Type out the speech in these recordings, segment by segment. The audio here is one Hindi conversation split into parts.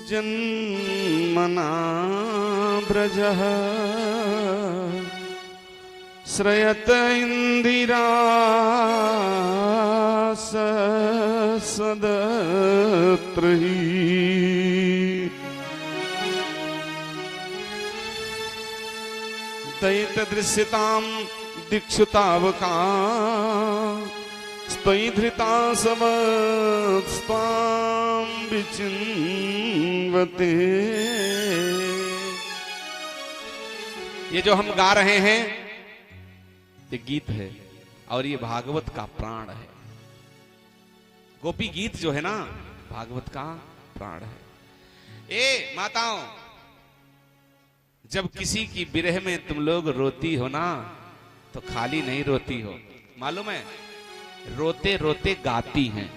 जन्मना ब्रजः श्रयत इंदिरा सदत्र ही दयित दृश्यताम दीक्षुतावका स्तयि धृता समस्ताम विचिन्वते। ये जो हम गा रहे हैं ये गीत है और ये भागवत का प्राण है। गोपी गीत जो है ना भागवत का प्राण है। ए माताओं, जब किसी की विरह में तुम लोग रोती हो ना तो खाली नहीं रोती हो, मालूम है, रोते रोते गाती हैं।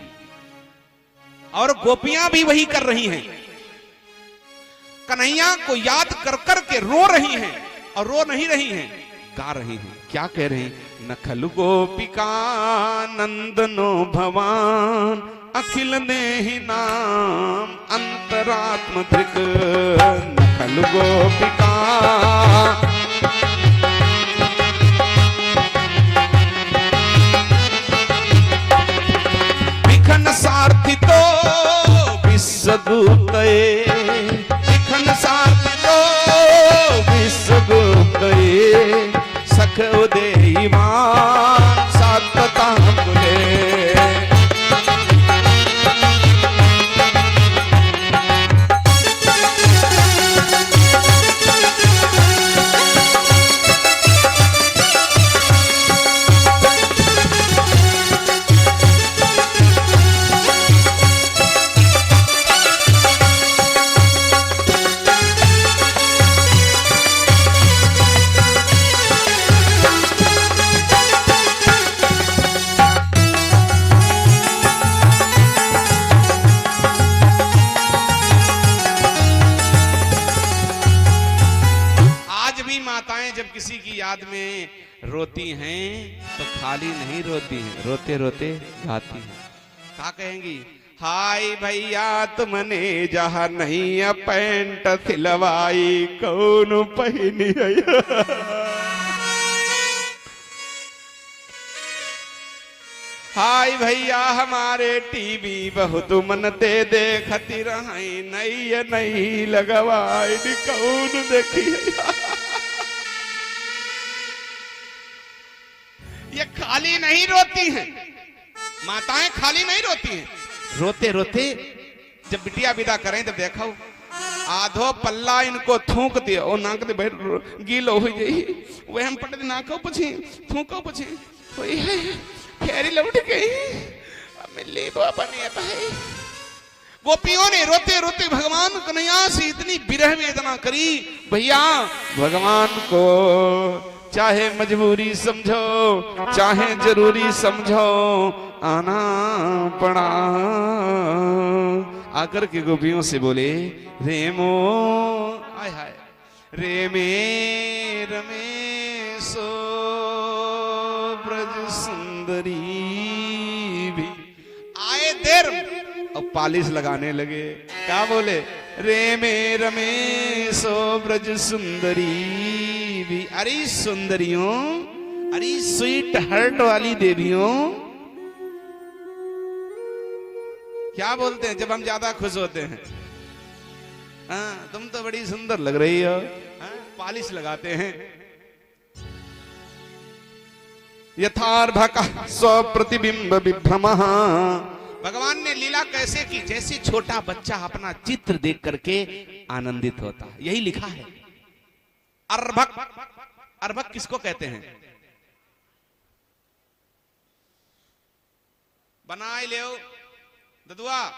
और गोपियां भी वही कर रही हैं, कन्हैया को याद कर कर के रो रही हैं और रो नहीं रही हैं, गा रही हैं। क्या कह रहे हैं? नखलु गोपिका नंदनो भवान अखिल देहि नाम अंतरात्म धृक। नखलु गोपिका विखन सारथी तो विश्वदूतये, विखन सारथी तो विश्वदूतये सख उदयमान सात्वता कुले। जब किसी की याद में रोती हैं तो खाली नहीं रोती हैं, रोते रोते गाती हैं। क्या कहेंगी? हाय भैया तुमने जहाँ नहीं पैंट सिलवाई कौन पहनी है। हाय भैया हमारे टीवी बहुत मन दे देखती रही नहीं नहीं लगवाई कौन देखी। ये खाली नहीं रोती हैं, माताएं खाली नहीं रोती हैं, रोते रोते जब बिटिया विदा करें तब देखो आधो पल्ला इनको थूक दिया और नाक दे बैठ गीलो हो जाई वह हम पट नाको पछी थूको पछी होई है फेरी लौट गई मिली बाबा नहीं आता है। गोपियों ने रोते रोते भगवान कन्हैया से इतनी विरह वेदना करी। भैया भगवान को चाहे मजबूरी समझो चाहे जरूरी समझो आना पड़ा। आकर के गोपियों से बोले रेमो आय हाय रे में रमेशो ब्रज सुंदरी भी आए देर और पालिश लगाने लगे। क्या बोले? रे में रमेशो ब्रज सुंदरी भी। अरे सुंदरियों, अरे स्वीट हार्ट वाली देवियों, क्या बोलते हैं जब हम ज्यादा खुश होते हैं? हाँ तुम तो बड़ी सुंदर लग रही हो। पालिश लगाते हैं। यथार्भक स्वप्रतिबिंब विभ्रमः। भगवान ने लीला कैसे की? जैसे छोटा बच्चा अपना चित्र देख करके आनंदित होता है, यही लिखा है। अर्भक, अर्भक किसको कहते हैं? बनाए ले ददुआ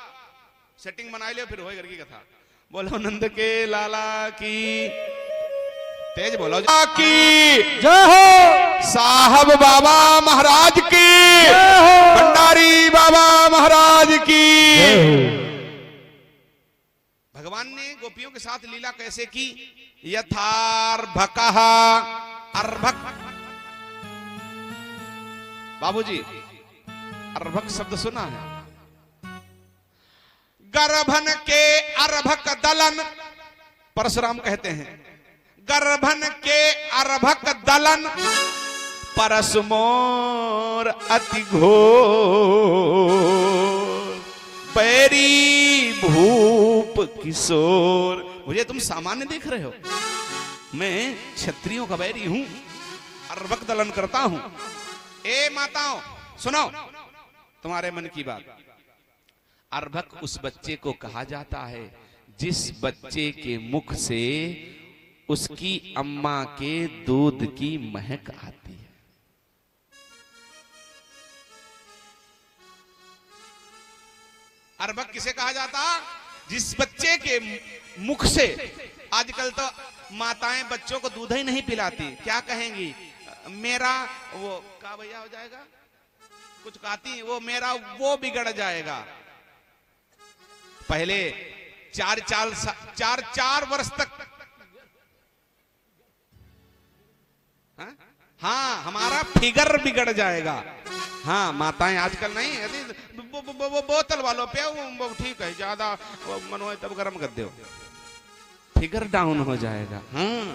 सेटिंग बनाए ले फिर होए घर की कथा। बोलो नंद के लाला की तेज बोलो की जय हो। साहब बाबा महाराज की जय हो। भंडारी बाबा महाराज की जय हो। भगवान ने गोपियों के साथ लीला कैसे की? यथार्भकः अर्भक। बाबूजी अर्भक शब्द सुना है? गर्भन के अर्भक दलन, परशुराम कहते हैं गर्भन के अर्भक दलन, परसमोर अति घोर, बैरी भूप किशोर। मुझे तुम सामान्य देख रहे हो, मैं क्षत्रियों का बैरी हूं, अर्भक दलन करता हूं। ए माताओं सुनो तुम्हारे मन की बात। अर्भक उस बच्चे को कहा जाता है जिस बच्चे के मुख से उसकी अम्मा के दूध की महक आती है। अर्भक किसे कहा जाता? जिस बच्चे के मुख से, आजकल तो माताएं बच्चों को दूध ही नहीं पिलाती, क्या कहेंगी? मेरा वो का भैया हो जाएगा, कुछ कहती वो मेरा वो बिगड़ जाएगा। पहले चार वर्ष तक हाँ हमारा फिगर बिगड़ जाएगा। हाँ माताएं आजकल नहीं, यदि बोतल वालों पे वो ठीक है, ज्यादा मनोए तब गर्म कर दो, फिगर डाउन हो जाएगा। हाँ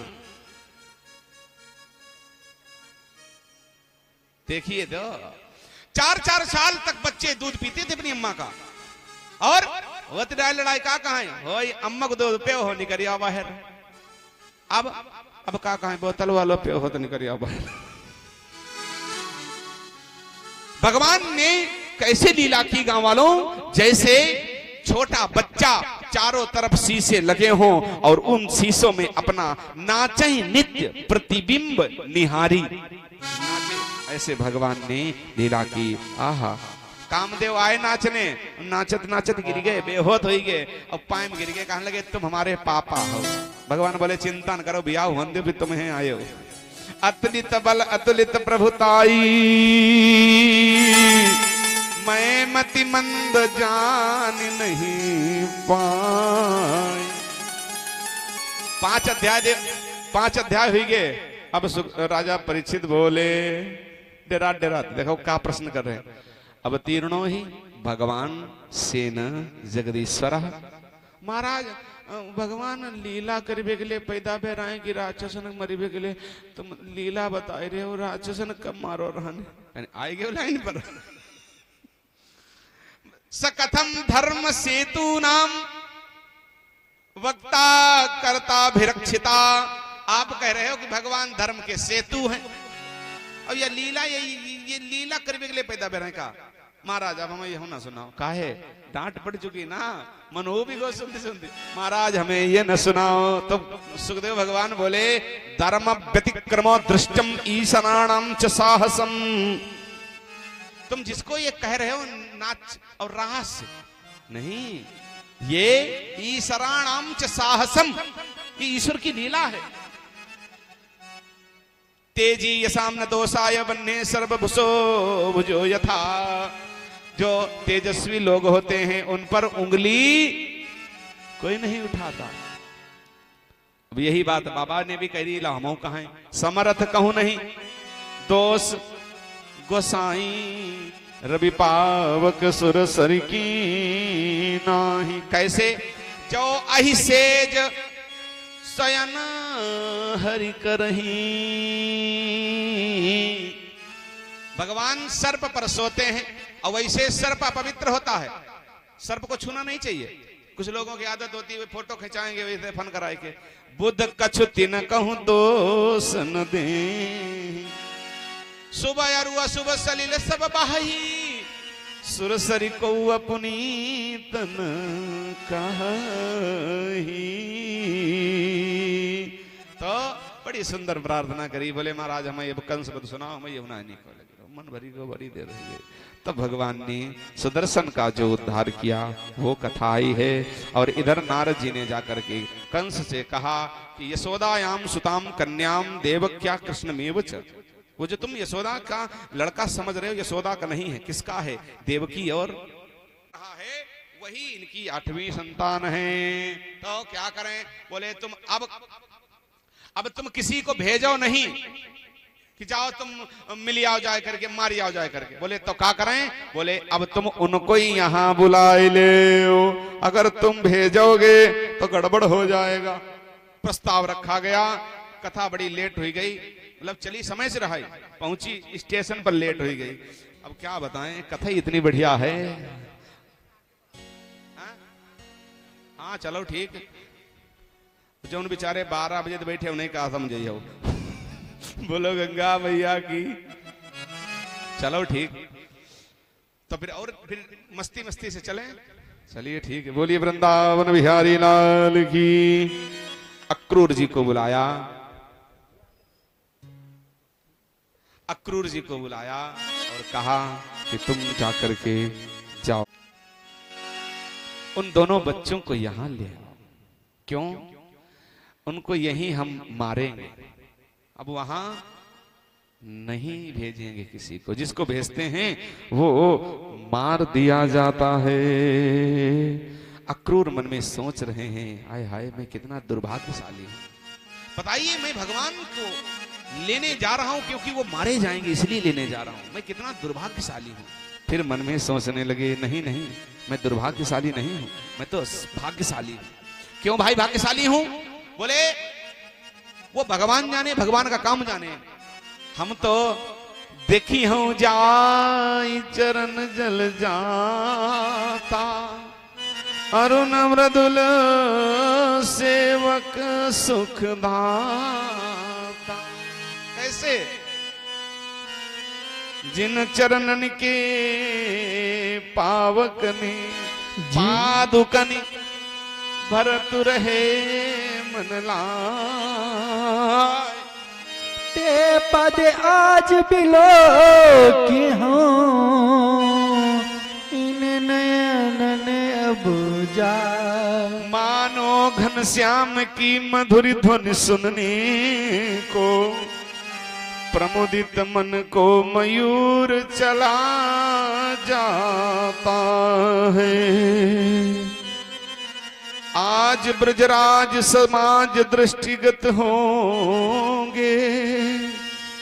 देखिए तो 4 साल तक बच्चे दूध पीते थे अपनी अम्मा का, और वो लड़ाई का कहा हो अम्मा को दूध पे हो निकरिया बाहर। अब का कहा बोतल वालों पे हो तो निकरिया बाहर। भगवान ने कैसे लीला की गांव वालों, जैसे छोटा बच्चा चारों तरफ शीशे लगे हों और उन शीशों में अपना नाचे नित्य प्रतिबिंब निहारी, ऐसे भगवान ने लीला की। आहा कामदेव आए नाचने, नाचत नाचत गिर गए, बेहोश हो गए, और पाए में गिर गए, कहने लगे तुम हमारे पापा हो। भगवान बोले चिंता न करो बिया होंदे भी तुम्हें आए हो। अतुलित बल अतुलित प्रभुताई, मैं मति मंद जान नहीं पाई। 5 अध्याय हुई गए। अब राजा परीक्षित बोले डेरा देखो क्या प्रश्न कर रहे हैं। अब तीर्णो ही भगवान सेन जगदीश्वर। महाराज भगवान लीला करने के लिए पैदा भे रहे कि राक्षसन मरीबे के लिए तुम लीला बताए रहे हो, राक्षसन कब मारो रहने आए गए लाइन पर। सकथम धर्म सेतु नाम वक्ता कर्ता भिरक्षिता। आप कह रहे हो कि भगवान धर्म के सेतु हैं, और ये लीला ये लीला करने के लिए पैदा भे रहे का। महाराज अब हमें यह ना सुनाओ, काहे डांट पड़ चुकी ना, मनो भी गो सुनती महाराज हमें ये न सुनाओ। तो सुखदेव भगवान बोले धर्म व्यतिक्रमो दृष्टम ईशनाणाम च साहसम। तुम जिसको ये कह रहे हो नाच और रास नहीं, ये ईशराणाम च साहसम, ये ईश्वर की लीला है। तेजी यसाम न दोषाय बन्ने सर्वभुसो भुजो यथा। जो तेजस्वी लोग होते हैं उन पर उंगली कोई नहीं उठाता। अब यही बात बाबा ने भी कह दी, हम कहा समर्थ कहूं नहीं दोष गोसाई, रवि पावक सुर सर की नाही। कैसे? जो अहिसेज शयन हरि करही। भगवान सर्प पर सोते हैं, और वैसे सर्प अपवित्र होता है, सर्प को छूना नहीं चाहिए। कुछ लोगों की आदत होती है फोटो खिंचाएंगे वैसे फन कराए के। बुद्ध कछु तिन कहूं दोष न दे, सुबह अरुआ सुबह सलील सब बाही, सुरसरी को अपनी तन कही। तो बड़ी सुंदर प्रार्थना करी, बोले महाराज हमें अब कंस बद सुनाओ, हमें यमुना नहीं को लगे मन भरी को बड़ी देर रही है। तब भगवान ने सुदर्शन का जो उद्धार किया वो कथा ही है। और इधर नारद जी ने जाकर के कंस से कहा कि यशोदायाम सुताम कन्याम देवक्या कृष्णमेव च। वो जो तुम यशोदा का लड़का समझ रहे हो, यशोदा का नहीं है, किसका है? देवकी और कहा है वही इनकी 8वीं संतान है। तो क्या करें? बोले तुम अब तुम किसी को भेजो नहीं कि जाओ तुम मिली आओ जाए करके, मारी आओ जाए करके। बोले तो क्या करें? बोले अब तुम उनको ही यहाँ बुलाए ले, अगर तुम भेजोगे तो गड़बड़ हो जाएगा। प्रस्ताव रखा गया। कथा बड़ी लेट हुई गई, मतलब चली समय से रहा, पहुंची स्टेशन पर लेट हुई गई। अब क्या बताएं, कथा ही इतनी बढ़िया है। हाँ चलो ठीक, जो उन बेचारे 12 बजे तो बैठे उन्हें कहा समझिए हो। बोलो गंगा मैया की। चलो ठीक, तो फिर और फिर मस्ती मस्ती से चलें। चलिए ठीक है, बोलिए वृंदावन बिहारी लाल की। अक्रूर जी को बुलाया, अक्रूर जी को बुलाया और कहा कि तुम जाकर के जाओ, उन दोनों बच्चों को यहां ले आओ। क्यों? उनको यहीं हम मारेंगे, अब वहां नहीं भेजेंगे किसी को। जिसको भेजते हैं वो मार दिया जाता है। अक्रूर मन में सोच रहे हैं, हाय हाय मैं कितना दुर्भाग्यशाली हूं। बताइए, मैं भगवान को लेने जा रहा हूं क्योंकि वो मारे जाएंगे इसलिए लेने जा रहा हूं, मैं कितना दुर्भाग्यशाली हूं। फिर मन में सोचने लगे, नहीं नहीं मैं दुर्भाग्यशाली नहीं हूं, मैं तो भाग्यशाली हूं। क्यों भाई भाग्यशाली हूं? बोले वो भगवान जाने, भगवान का काम जाने। हम तो देखी हूं जाई चरण जल जाता, अरुण मृदुल सेवक सुखदाता। कैसे? जिन चरणन के पावकनि पादुकनि भरत रहे मन लाय। ते पद आज बिलो कि हूँ इन नयन ने अब जा। मानो घनश्याम की मधुर ध्वनि सुनने को, प्रमुदित मन को मयूर चला जाता है। आज ब्रजराज समाज दृष्टिगत होंगे,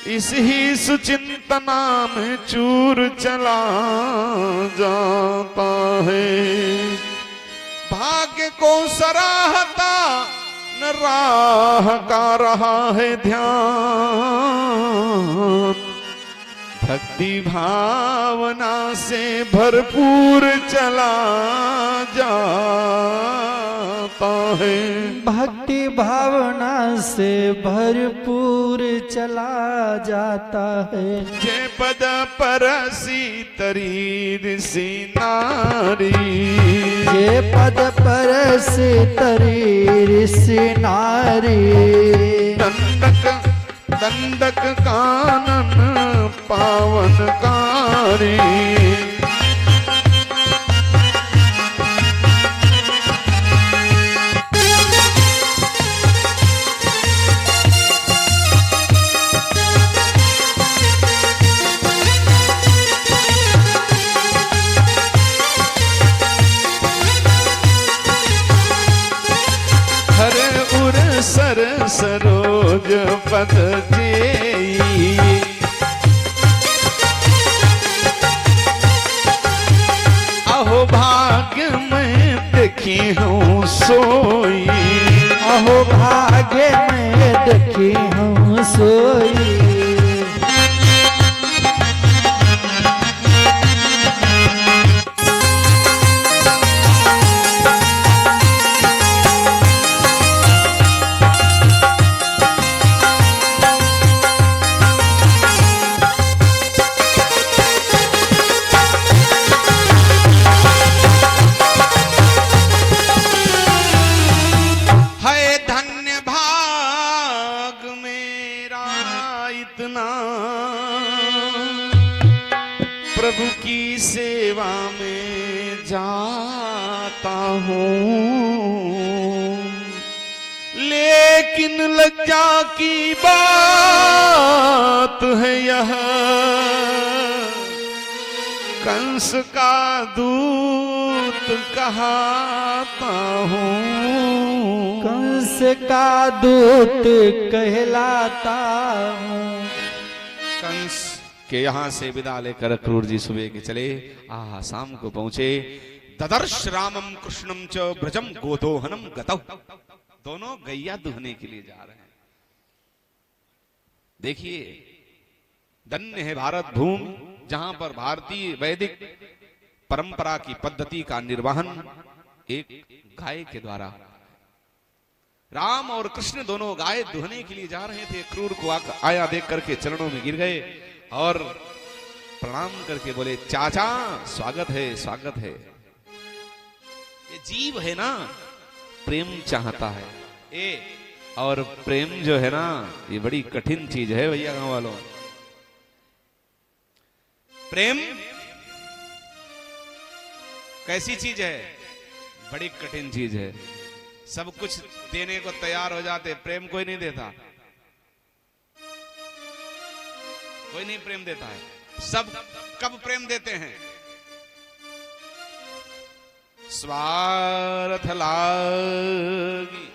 इस ही सुचिंतना में चूर चला जाता है। भाग्य को सराहता न राह का रहा है ध्यान, भक्ति भावना से भरपूर चला जाता है। भक्ति भावना से भरपूर चला जाता है। जय पद पर सीतरी ऋषि नारी, ये पद पर सितरी ऋषि नारी। दंडक दंडक कानन पावनकारी। हरे उर सर सरोज पद जेई, अहो भाग्य में देखी हूँ सोई। अहो भाग्य में देखी हूँ सोई। प्रभु की सेवा में जाता हूँ, लेकिन लज्जा की बात है यह, कंस का दूत कहता हूँ। कंस का दूत कहलाता हूँ। कि यहां से विदा लेकर अक्रूर जी सुबह के चले। शाम को पहुंचे। ददर्श रामम कृष्णम च ब्रजम गोदोहनम गतौ। दोनों गैया दुहने के लिए जा रहे हैं। देखिए, धन्य है भारत भूमि, जहां पर भारतीय वैदिक परंपरा की पद्धति का निर्वहन एक गाय के द्वारा। राम और कृष्ण दोनों गाय दुहने के लिए जा रहे थे। क्रूर को आया देख करके चरणों में गिर गए और प्रणाम करके बोले, चाचा स्वागत है, स्वागत है। ये जीव है ना, प्रेम चाहता है। और प्रेम जो है ना, ये बड़ी कठिन चीज है भैया गांव वालों। प्रेम कैसी चीज है? बड़ी कठिन चीज है। सब कुछ देने को तैयार हो जाते, प्रेम कोई नहीं देता। कोई नहीं प्रेम देता है। सब कब प्रेम देते हैं? स्वार्थ लागी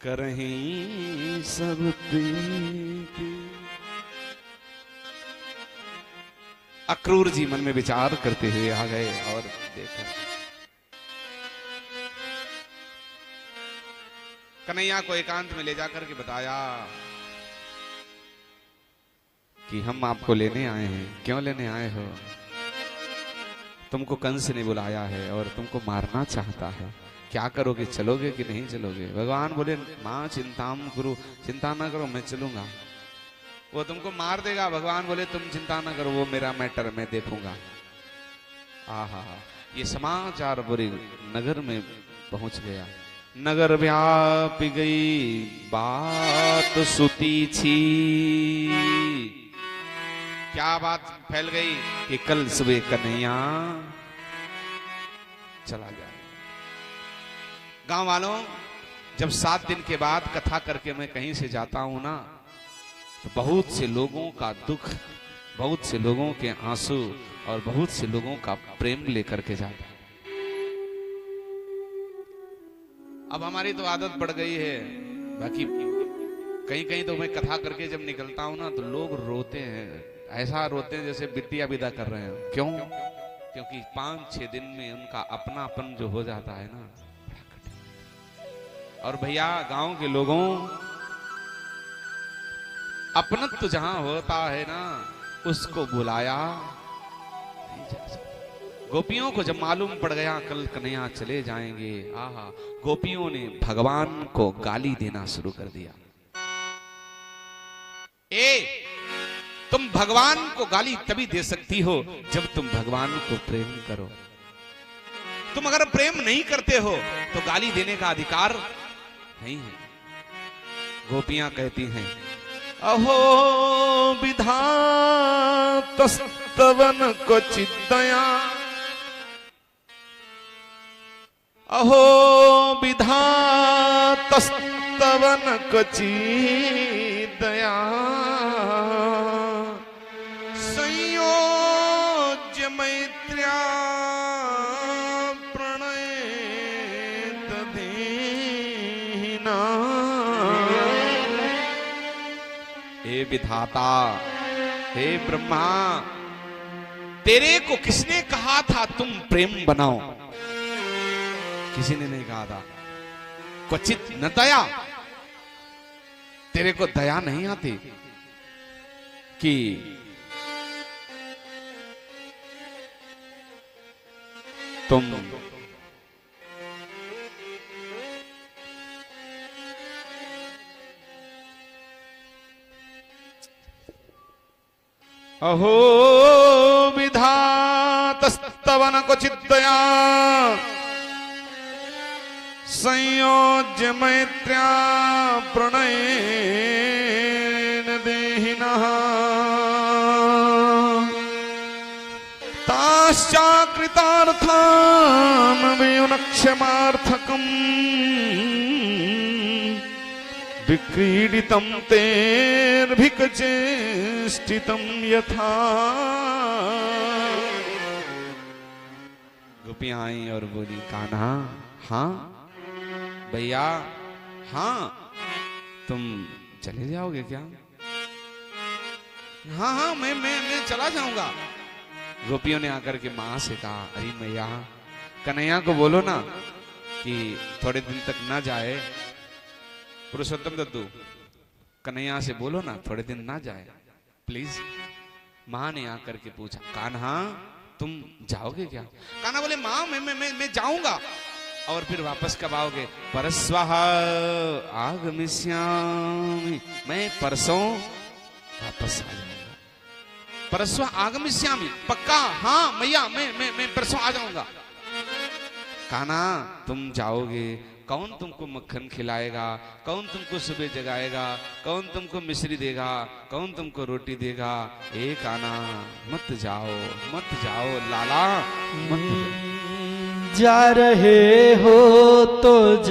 करहीं सब प्रीति। अक्रूर जी मन में विचार करते हुए आ गए और देखा कन्हैया को एकांत में ले जाकर के बताया कि हम आपको लेने आए हैं। क्यों लेने आए हो? तुमको कंस ने बुलाया है और तुमको मारना चाहता है। क्या करोगे? चलोगे कि नहीं चलोगे? भगवान बोले, मां चिंताम गुरु, चिंता ना करो, मैं चलूंगा। वो तुमको मार देगा। भगवान बोले, तुम चिंता ना करो, वो मेरा मैटर, मैं देखूंगा। आहा, ये समाचार बुरी नगर में पहुंच गया। नगर व्यापी गई बात सुती छी। क्या बात फैल गई कि कल सुबह कन्हैया चला जाए। गांव वालों, जब 7 दिन के बाद कथा करके मैं कहीं से जाता हूं ना, तो बहुत से लोगों का दुख, बहुत से लोगों के आंसू और बहुत से लोगों का प्रेम लेकर के जाता। अब हमारी तो आदत पड़ गई है। बाकी कहीं कहीं तो मैं कथा करके जब निकलता हूं ना, तो लोग रोते हैं। ऐसा रोते हैं जैसे बिटिया विदा कर रहे हैं। क्यों? क्योंकि 5-6 दिन में उनका अपनापन जो हो जाता है ना, बड़ा कठिन। और भैया, गांव के लोगों, अपनत्व जहां होता है ना, उसको बुलाया नहीं जा सकता। गोपियों को जब मालूम पड़ गया कल कन्हैया चले जाएंगे, आहा, गोपियों ने भगवान को गाली देना शुरू कर दिया। तुम भगवान को गाली तभी दे सकती हो जब तुम भगवान को प्रेम करो। तुम अगर प्रेम नहीं करते हो तो गाली देने का अधिकार नहीं है। गोपियां कहती हैं, अहो विधातस्तवन को चिदया, अहो विधातस्तवन को चिदया, संयोज्य मैत्र्या प्रणय दधीना। हे विधाता, हे ब्रह्मा, तेरे को किसने कहा था तुम प्रेम बनाओ? किसी ने नहीं कहा था। क्वचित न दया, तेरे को दया नहीं आती कि तुम अहो विधातस्तवन को चिदया, संयोज्य मैत्र्या प्रणयेन देहिनः, ताश्चाकृतार्थान् वियुनक्ष्यमार्थकम्, विक्रीडितं तेर्भिकचेष्टितं यथा। गोपियां आई और बोली, कान्हा, हाँ भैया, हाँ, तुम चले जाओगे क्या? हाँ हाँ मैं चला जाऊंगा। गोपियों ने आकर के माँ से कहा, अरे मैया कन्हैया को बोलो ना कि थोड़े दिन तक ना जाए। पुरुषोत्तम दद्दू, कन्हैया से बोलो ना थोड़े दिन ना जाए प्लीज। माँ ने आकर के पूछा, कान्हा तुम जाओगे क्या? कान्हा बोले, माँ मैं जाऊंगा। और फिर वापस कब आओगे? परस्वः आगमिष्यामि, मैं परसों वापस आ जाऊंगा। परसों आगमिष्यामि, पक्का? हाँ मैया मैं परसों आ जाऊंगा। कान्हा तुम जाओगे, कौन तुमको मक्खन खिलाएगा? कौन तुमको सुबह जगाएगा? कौन तुमको मिश्री देगा? कौन तुमको रोटी देगा? ए कान्हा मत जाओ लाला, मत जाओ। जा रहे हो तो जा